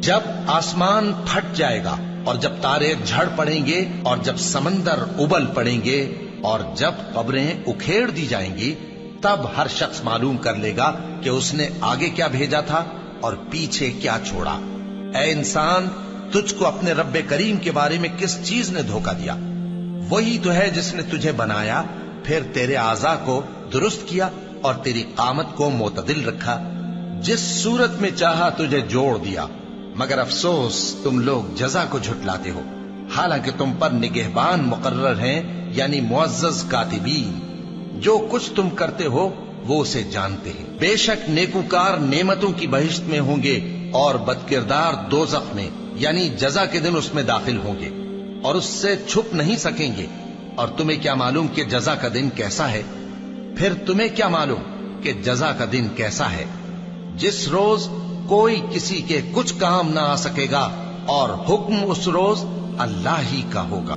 جب آسمان پھٹ جائے گا اور جب تارے جھڑ پڑیں گے اور جب سمندر ابل پڑیں گے اور جب قبریں اکھیڑ دی جائیں گی، تب ہر شخص معلوم کر لے گا کہ اس نے آگے کیا بھیجا تھا اور پیچھے کیا چھوڑا۔ اے انسان، تجھ کو اپنے رب کریم کے بارے میں کس چیز نے دھوکہ دیا؟ وہی تو ہے جس نے تجھے بنایا، پھر تیرے اعضاء کو درست کیا اور تیری قامت کو معتدل رکھا، جس صورت میں چاہا تجھے جوڑ دیا۔ مگر افسوس تم لوگ جزا کو جھٹلاتے ہو، حالانکہ تم پر نگہبان مقرر ہیں، یعنی معزز کاتبین۔ جو کچھ تم کرتے ہو وہ اسے جانتے ہیں۔ بے شک نیکوکار نعمتوں کی بہشت میں ہوں گے اور بدکردار دوزخ میں، یعنی جزا کے دن اس میں داخل ہوں گے اور اس سے چھپ نہیں سکیں گے۔ اور تمہیں کیا معلوم کہ جزا کا دن کیسا ہے؟ پھر تمہیں کیا معلوم کہ جزا کا دن کیسا ہے؟ جس روز کوئی کسی کے کچھ کام نہ آ سکے گا اور حکم اس روز اللہ ہی کا ہوگا۔